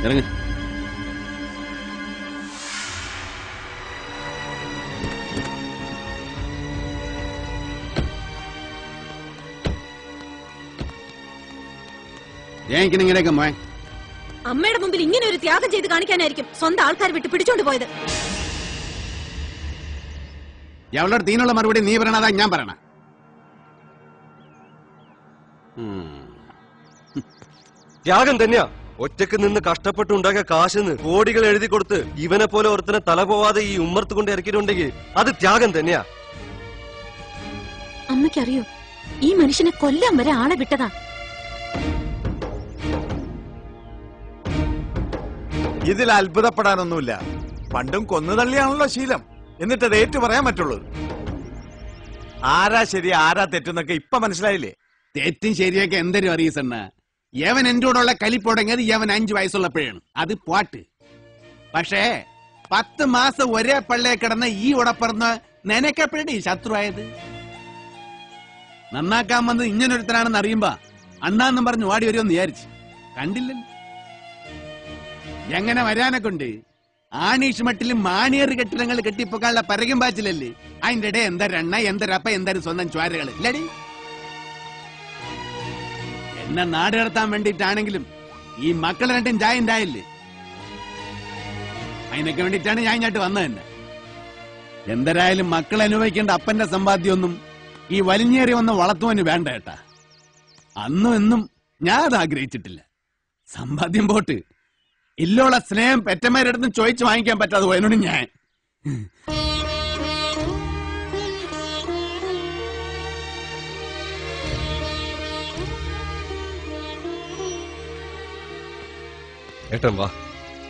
ഇറങ്ങ. ഇങ്ങനെയൊക്കെ മോൻ അമ്മയുടെ മുമ്പിൽ ഇങ്ങനെ ഒരു ത്യാഗം ചെയ്ത് കാണിക്കാനായിരിക്കും സ്വന്തം ആൾക്കാർ വിട്ട് പിടിച്ചോണ്ട് പോയത്. അവളുടെ തീനുള്ള മറുപടി നീ പറയണതാ ഞാൻ പറയണ? ത്യാഗം തന്നെയാ. ഒറ്റക്ക് നിന്ന് കഷ്ടപ്പെട്ടുണ്ടാക്കിയ കാശിന്ന് കോടികൾ എഴുതി കൊടുത്ത് ഇവനെ പോലെ ഒരുത്തനെ തല പോവാതെ ഈ ഉമ്മർത്ത് കൊണ്ട് ഇറക്കിയിട്ടുണ്ടെങ്കിൽ അത് ത്യാഗം തന്നെയാ. അമ്മയ്ക്കറിയോ, ഈ മനുഷ്യനെ കൊല്ലാൻ വരെ ആളെ വിട്ടതാ. ഇതിൽ അത്ഭുതപ്പെടാനൊന്നുമില്ല. പണ്ടും കൊന്നുതള്ളിയാണല്ലോ ശീലം. എന്നിട്ട് അത് ഏറ്റു പറയാൻ പറ്റുള്ളൂ. ആരാ ശരി ആരാ തെറ്റെന്നൊക്കെ ഇപ്പൊ മനസ്സിലായില്ലേ? തെറ്റും ശരിയൊക്കെ എന്തൊരു അറിയസണ്ണ. യവൻ എന്റെ കൂടെ ഉള്ള കലിപ്പുടങ്ങിയത് യവൻ 5 വയസ്സുള്ളപ്പോഴാണ്. അത് പോട്ട്. പക്ഷേ 10 മാസം ഒരേ പള്ളിയെ കിടന്ന ഈ ഉടപ്പറന്ന് നിനക്കെപ്പോഴേ ശത്രുവായത്? നന്നാക്കാൻ വന്നത് ഇങ്ങനൊരുത്തനാണെന്ന് അറിയുമ്പോ അണ്ണാന്നും പറഞ്ഞ് ഓടി വരുമെന്ന് വിചാരിച്ചു. കണ്ടില്ലല്ലോ. എങ്ങനെ വരാനെ കൊണ്ട് ആണീഷ് മട്ടിലും മാണിയേറ് കെട്ടിടങ്ങൾ കെട്ടിപ്പൊക്കാനുള്ള പരകം പാച്ചിലല്ലേ. അതിന്റെ ഇടയിൽ എന്തരണ്ണ എന്തരപ്പ എന്തായാലും സ്വന്തം ചോരകൾ ഇല്ലടി. എന്നെ നാട് കടത്താൻ വേണ്ടിയിട്ടാണെങ്കിലും ഈ മക്കൾ രണ്ടും ജായിണ്ടായില്ലേ. അതിനൊക്കെ വേണ്ടിയിട്ടാണ് ഞാൻ ഇങ്ങോട്ട് വന്നത് തന്നെ. എന്തരായാലും മക്കൾ അനുഭവിക്കേണ്ട അപ്പന്റെ സമ്പാദ്യമൊന്നും ഈ വലിഞ്ഞേറി വന്ന് വളർത്തുവാന് വേണ്ട ഏട്ടാ. അന്നും എന്നും ഞാൻ അത് ആഗ്രഹിച്ചിട്ടില്ല. സമ്പാദ്യം പോട്ട് ഇല്ലുള്ള സ്നേഹം പെറ്റന്മാരടുത്തും ചോദിച്ചു വാങ്ങിക്കാൻ പറ്റാതെ പോയതിനോട് ഞാൻ ഏട്ടൻ വാ.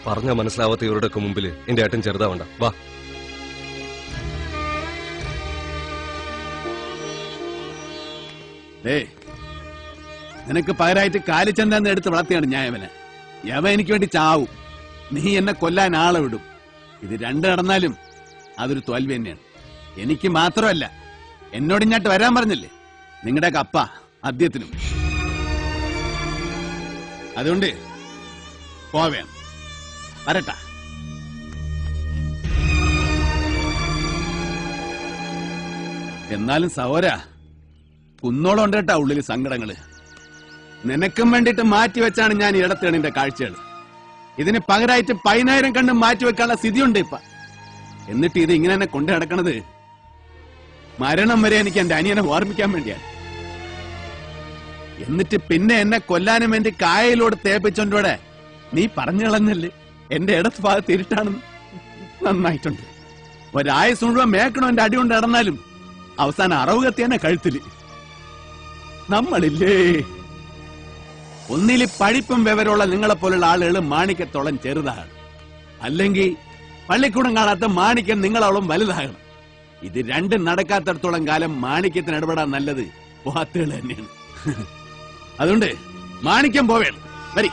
പറഞ്ഞ മനസ്സിലാവാത്ത ഇവരുടെ ഒക്കെ മുമ്പിൽ എന്റെ ഏട്ടൻ ചെറുതാവണ്ട. വാ. നിനക്ക് പകരമായിട്ട് കാലിച്ചന്താന്ന് എടുത്ത് വളർത്തിയാണ് ഞാൻ അവനെ. യവ എനിക്ക് വേണ്ടി ചാവും. നീ എന്നെ കൊല്ലാൻ ആളെ വിടും. ഇത് രണ്ട് നടന്നാലും അതൊരു തോൽവി തന്നെയാണ്. എനിക്ക് മാത്രമല്ല, എന്നോട് ഇങ്ങോട്ട് വരാൻ പറഞ്ഞില്ലേ നിങ്ങളുടെ കപ്പ ആദ്യത്തിനും. അതുകൊണ്ട് പോവേണം. വരട്ടാ. എന്നാലും സഹോര കുന്നോളം ഉണ്ട് കേട്ടാ ഉള്ളില് സങ്കടങ്ങള്. നിനക്കും വേണ്ടിട്ട് മാറ്റിവെച്ചാണ് ഞാൻ ഇടത്തേണിന്റെ കാഴ്ചകൾ. ഇതിന് പകരമായിട്ട് 10,000 കണ്ട് മാറ്റിവെക്കാനുള്ള സ്ഥിതിയുണ്ട് ഇപ്പൊ. എന്നിട്ട് ഇത് ഇങ്ങനെ തന്നെ കൊണ്ടു നടക്കണത് മരണം വരെ എനിക്ക് എന്റെ അനിയനെ ഓർമ്മിക്കാൻ വേണ്ടിയാണ്. എന്നിട്ട് പിന്നെ എന്നെ കൊല്ലാനും വേണ്ടി കായലോട് തേപ്പിച്ചോണ്ടോടെ നീ പറഞ്ഞു കളഞ്ഞല്ലേ എന്റെ ഇടത്ത് ഭാഗത്ത് ഇരുട്ടാണെന്ന്. നന്നായിട്ടുണ്ട്. ഒരായുസ് മുഴുവൻ മേക്കണോ എന്റെ അടി കൊണ്ട് നടന്നാലും അവസാനം അറവ് കത്തിയാനെ കഴുത്തില്. നമ്മളില്ലേ ഒന്നില് പഠിപ്പും വിവരമുള്ള നിങ്ങളെപ്പോലുള്ള ആളുകൾ മാണിക്കത്തോളം ചെറുതാണ്. അല്ലെങ്കിൽ പള്ളിക്കൂടം കാണാത്ത മാണിക്യം നിങ്ങളോളം വലുതാകണം. ഇത് രണ്ടും നടക്കാത്തടത്തോളം കാലം മാണിക്യത്തിന് ഇടപെടാൻ നല്ലത് വാത്തുകൾ തന്നെയാണ്. അതുകൊണ്ട് മാണിക്യം പോവേണം. വരി.